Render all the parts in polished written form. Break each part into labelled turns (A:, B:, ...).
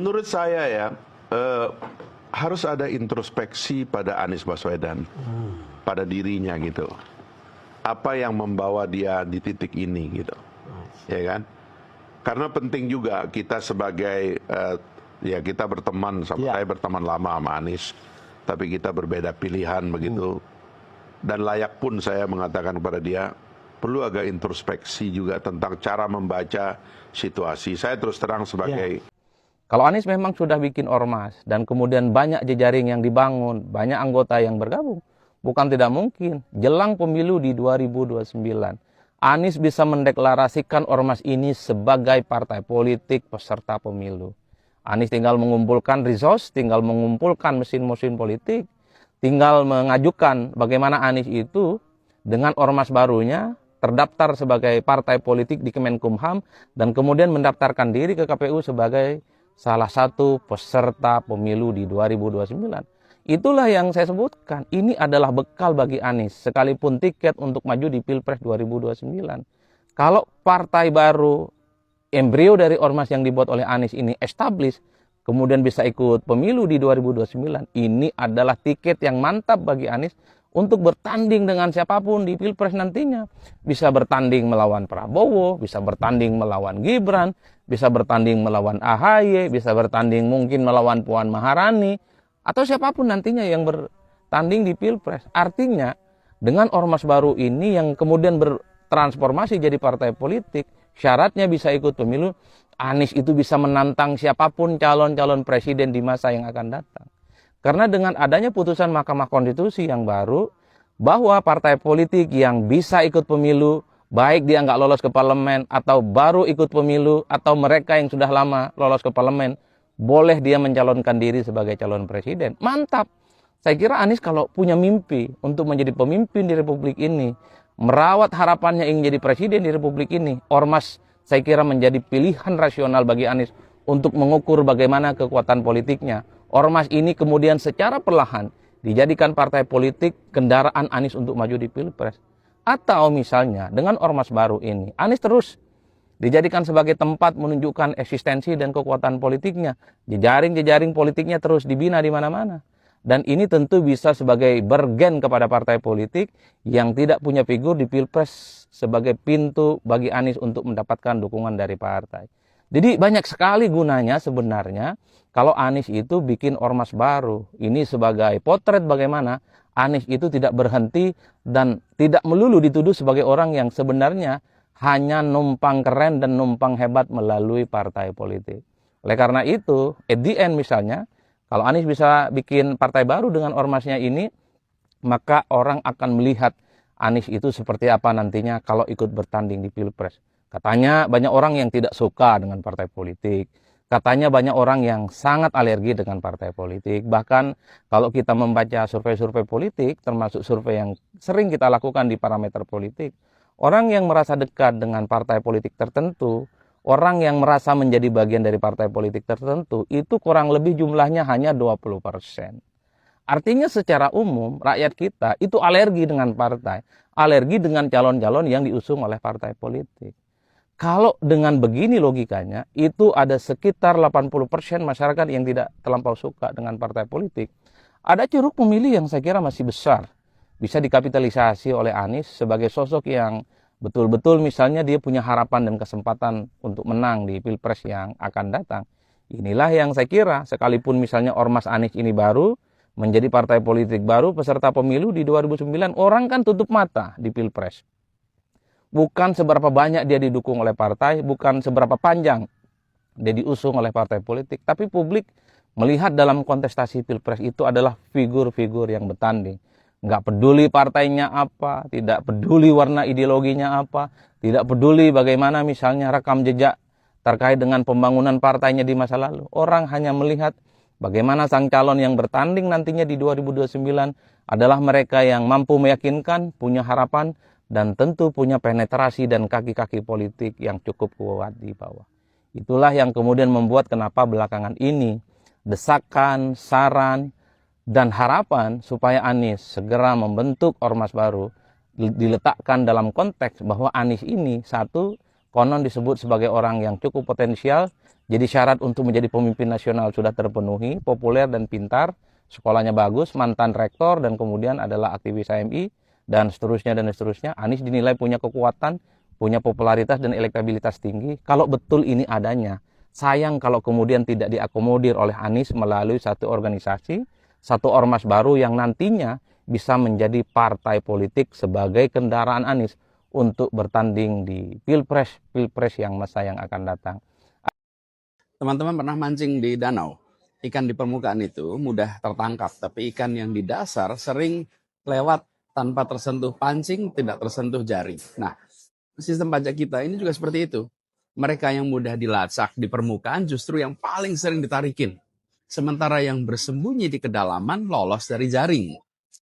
A: Menurut saya ya, eh, harus ada introspeksi pada Anies Baswedan, pada dirinya gitu. Apa yang membawa dia di titik ini gitu, ya kan? Karena penting juga kita sebagai, ya kita berteman, saya berteman lama sama Anies, tapi kita berbeda pilihan begitu. Dan layak pun saya mengatakan kepada dia, perlu agak introspeksi juga tentang cara membaca situasi. Saya terus terang sebagai...
B: Kalau Anies memang sudah bikin ormas dan kemudian banyak jejaring yang dibangun, banyak anggota yang bergabung, bukan tidak mungkin jelang pemilu di 2029, Anies bisa mendeklarasikan ormas ini sebagai partai politik peserta pemilu. Anies tinggal mengumpulkan resource, tinggal mengumpulkan mesin-mesin politik, tinggal mengajukan bagaimana Anies itu dengan ormas barunya terdaftar sebagai partai politik di Kemenkumham dan kemudian mendaftarkan diri ke KPU sebagai salah satu peserta pemilu di 2029. Itulah yang saya sebutkan. Ini adalah bekal bagi Anies, sekalipun tiket untuk maju di Pilpres 2029. Kalau partai baru, embrio dari ormas yang dibuat oleh Anies ini established, kemudian bisa ikut pemilu di 2029, ini adalah tiket yang mantap bagi Anies untuk bertanding dengan siapapun di Pilpres nantinya. Bisa bertanding melawan Prabowo, bisa bertanding melawan Gibran, bisa bertanding melawan AHY, bisa bertanding mungkin melawan Puan Maharani, atau siapapun nantinya yang bertanding di Pilpres. Artinya, dengan ormas baru ini yang kemudian bertransformasi jadi partai politik, syaratnya bisa ikut pemilu, Anies itu bisa menantang siapapun calon-calon presiden di masa yang akan datang. Karena dengan adanya putusan Mahkamah Konstitusi yang baru, bahwa partai politik yang bisa ikut pemilu, baik dia nggak lolos ke parlemen, atau baru ikut pemilu, atau mereka yang sudah lama lolos ke parlemen, boleh dia mencalonkan diri sebagai calon presiden. Mantap. Saya kira Anies kalau punya mimpi untuk menjadi pemimpin di Republik ini, merawat harapannya ingin jadi presiden di Republik ini, ormas saya kira menjadi pilihan rasional bagi Anies untuk mengukur bagaimana kekuatan politiknya. Ormas ini kemudian secara perlahan dijadikan partai politik kendaraan Anies untuk maju di Pilpres. Atau misalnya dengan ormas baru ini, Anies terus dijadikan sebagai tempat menunjukkan eksistensi dan kekuatan politiknya. Jejaring-jejaring politiknya terus dibina di mana-mana. Dan ini tentu bisa sebagai bergen kepada partai politik yang tidak punya figur di Pilpres sebagai pintu bagi Anies untuk mendapatkan dukungan dari partai. Jadi banyak sekali gunanya sebenarnya kalau Anies itu bikin ormas baru. Ini sebagai potret bagaimana Anies itu tidak berhenti dan tidak melulu dituduh sebagai orang yang sebenarnya hanya numpang keren dan numpang hebat melalui partai politik. Oleh karena itu, at the end misalnya, kalau Anies bisa bikin partai baru dengan ormasnya ini, maka orang akan melihat Anies itu seperti apa nantinya kalau ikut bertanding di Pilpres. Katanya banyak orang yang tidak suka dengan partai politik. Katanya banyak orang yang sangat alergi dengan partai politik. Bahkan kalau kita membaca survei-survei politik, termasuk survei yang sering kita lakukan di parameter politik, orang yang merasa dekat dengan partai politik tertentu, orang yang merasa menjadi bagian dari partai politik tertentu, itu kurang lebih jumlahnya hanya 20%. Artinya secara umum rakyat kita itu alergi dengan partai, alergi dengan calon-calon yang diusung oleh partai politik. Kalau dengan begini logikanya, itu ada sekitar 80% masyarakat yang tidak terlampau suka dengan partai politik. Ada ceruk pemilih yang saya kira masih besar. Bisa dikapitalisasi oleh Anies sebagai sosok yang betul-betul misalnya dia punya harapan dan kesempatan untuk menang di Pilpres yang akan datang. Inilah yang saya kira, sekalipun misalnya ormas Anies ini baru, menjadi partai politik baru, peserta pemilu di 2009, orang kan tutup mata di Pilpres. Bukan seberapa banyak dia didukung oleh partai, bukan seberapa panjang dia diusung oleh partai politik, tapi publik melihat dalam kontestasi Pilpres itu adalah figur-figur yang bertanding. Nggak peduli partainya apa, tidak peduli warna ideologinya apa, tidak peduli bagaimana misalnya rekam jejak terkait dengan pembangunan partainya di masa lalu. Orang hanya melihat bagaimana sang calon yang bertanding nantinya di 2029 adalah mereka yang mampu meyakinkan, punya harapan, dan tentu punya penetrasi dan kaki-kaki politik yang cukup kuat di bawah. Itulah yang kemudian membuat kenapa belakangan ini desakan, saran, dan harapan supaya Anies segera membentuk ormas baru diletakkan dalam konteks bahwa Anies ini satu, konon disebut sebagai orang yang cukup potensial, Jadi syarat untuk menjadi pemimpin nasional sudah terpenuhi, populer dan pintar, sekolahnya bagus, mantan rektor, dan kemudian adalah aktivis HMI, dan seterusnya dan seterusnya. Anies dinilai punya kekuatan, punya popularitas dan elektabilitas tinggi. Kalau betul ini adanya, sayang kalau kemudian tidak diakomodir oleh Anies melalui satu organisasi, satu ormas baru yang nantinya bisa menjadi partai politik sebagai kendaraan Anies untuk bertanding di pilpres yang masa yang akan datang.
C: Teman-teman pernah mancing di danau? Ikan di permukaan itu mudah tertangkap, tapi ikan yang di dasar sering lewat tanpa tersentuh pancing, tidak tersentuh jaring. Nah, sistem pajak kita ini juga seperti itu. Mereka yang mudah dilacak di permukaan justru yang paling sering ditarikin. Sementara yang bersembunyi di kedalaman lolos dari jaring.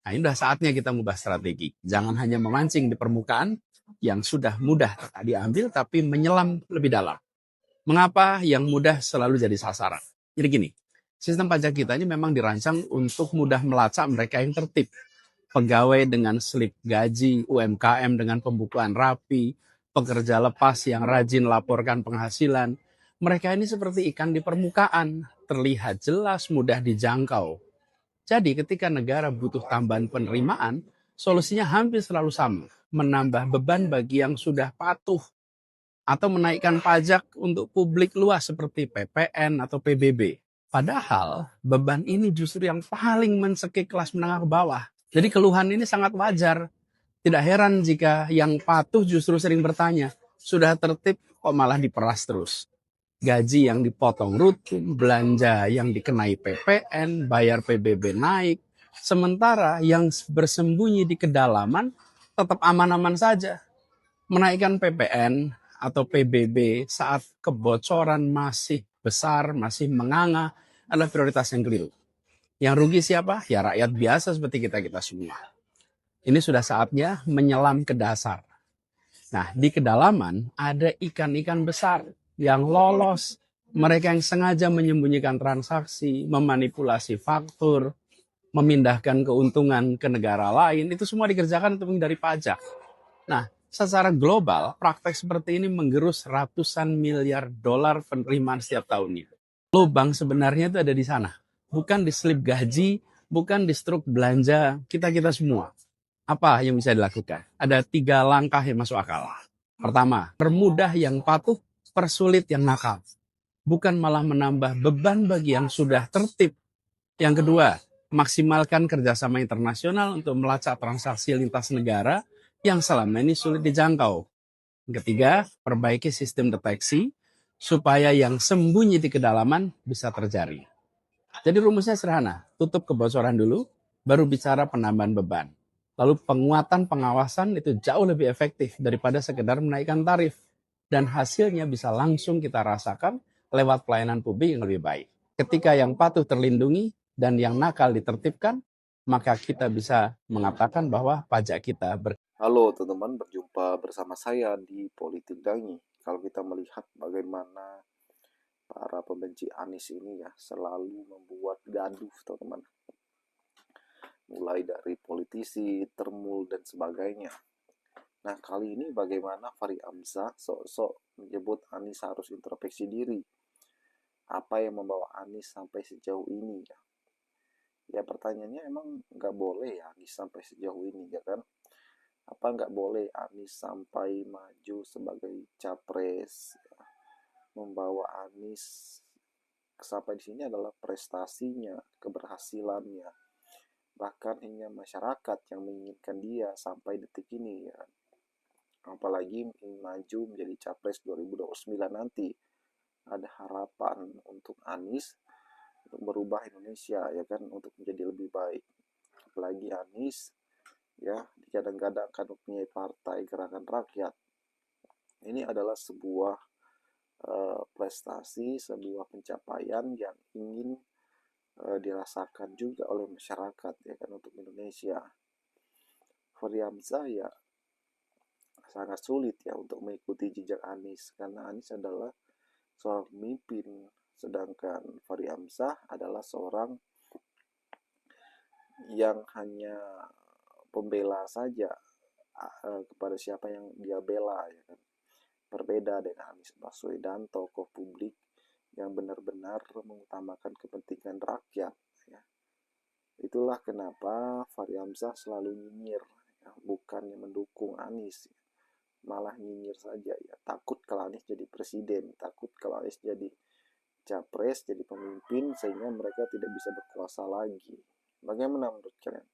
C: Nah, ini udah saatnya kita mengubah strategi. Jangan hanya memancing di permukaan yang sudah mudah diambil, tapi menyelam lebih dalam. Mengapa yang mudah selalu jadi sasaran? Jadi gini, sistem pajak kita ini memang dirancang untuk mudah melacak mereka yang tertib. Pegawai dengan slip gaji, UMKM dengan pembukuan rapi, pekerja lepas yang rajin laporkan penghasilan. Mereka ini seperti ikan di permukaan, terlihat jelas, mudah dijangkau. Jadi ketika negara butuh tambahan penerimaan, solusinya hampir selalu sama. Menambah beban bagi yang sudah patuh atau menaikkan pajak untuk publik luas seperti PPN atau PBB. Padahal beban ini justru yang paling mencekik kelas menengah ke bawah. Jadi keluhan ini sangat wajar. Tidak heran jika yang patuh justru sering bertanya, sudah tertib kok malah diperas terus. Gaji yang dipotong rutin, belanja yang dikenai PPN, bayar PBB naik. Sementara yang bersembunyi di kedalaman tetap aman-aman saja. Menaikkan PPN atau PBB saat kebocoran masih besar, masih menganga adalah prioritas yang keliru. Yang rugi siapa? Ya rakyat biasa seperti kita-kita semua. Ini sudah saatnya menyelam ke dasar. Nah, di kedalaman ada ikan-ikan besar yang lolos. Mereka yang sengaja menyembunyikan transaksi, memanipulasi faktur, memindahkan keuntungan ke negara lain, itu semua dikerjakan untuk menghindari pajak. Nah, secara global, praktek seperti ini menggerus ratusan miliar dolar penerimaan setiap tahunnya. Lubang sebenarnya itu ada di sana. Bukan di slip gaji, bukan di struk belanja kita-kita semua. Apa yang bisa dilakukan? Ada 3 langkah yang masuk akal. Pertama, permudah yang patuh, persulit yang nakal. Bukan malah menambah beban bagi yang sudah tertib. Yang kedua, maksimalkan kerjasama internasional untuk melacak transaksi lintas negara yang selama ini sulit dijangkau. Yang ketiga, perbaiki sistem deteksi supaya yang sembunyi di kedalaman bisa terjaring. Jadi rumusnya sederhana, tutup kebocoran dulu, baru bicara penambahan beban. Lalu penguatan pengawasan itu jauh lebih efektif daripada sekedar menaikkan tarif. Dan hasilnya bisa langsung kita rasakan lewat pelayanan publik yang lebih baik. Ketika yang patuh terlindungi dan yang nakal ditertibkan, maka kita bisa mengatakan bahwa pajak kita
D: Halo teman-teman, berjumpa bersama saya di Politik Dangi. Kalau kita melihat bagaimana para pembenci Anies ini ya selalu membuat gaduh teman-teman. Mulai dari politisi, termul dan sebagainya. Nah kali ini bagaimana Fahri Hamzah sok-sok menyebut Anies harus introspeksi diri. Apa yang membawa Anies sampai sejauh ini ya? Ya pertanyaannya emang nggak boleh ya Anies sampai sejauh ini ya kan? Apa nggak boleh Anies sampai maju sebagai capres? Membawa Anies sampai di sini adalah prestasinya, keberhasilannya, bahkan hingga masyarakat yang menginginkan dia sampai detik ini ya. Apalagi maju menjadi capres 2029 nanti, ada harapan untuk Anies untuk merubah Indonesia ya kan, untuk menjadi lebih baik. Apalagi Anies ya digadang-gadang akan mempunyai partai Gerakan Rakyat. Ini adalah sebuah prestasi, sebuah pencapaian yang ingin dirasakan juga oleh masyarakat ya kan untuk Indonesia. Fahri Hamzah ya sangat sulit ya untuk mengikuti jejak Anies karena Anies adalah seorang pemimpin, sedangkan Fahri Hamzah adalah seorang yang hanya pembela saja kepada siapa yang dia bela ya kan. Berbeda dengan Anies Baswedan, tokoh publik yang benar-benar mengutamakan kepentingan rakyat. Ya. Itulah kenapa Fahri Hamzah selalu nyinyir, ya, bukannya mendukung Anies, malah nyinyir saja. Ya. Takut kalau Anies jadi presiden, takut kalau Anies jadi capres, jadi pemimpin, sehingga mereka tidak bisa berkuasa lagi. Bagaimana menurut kalian?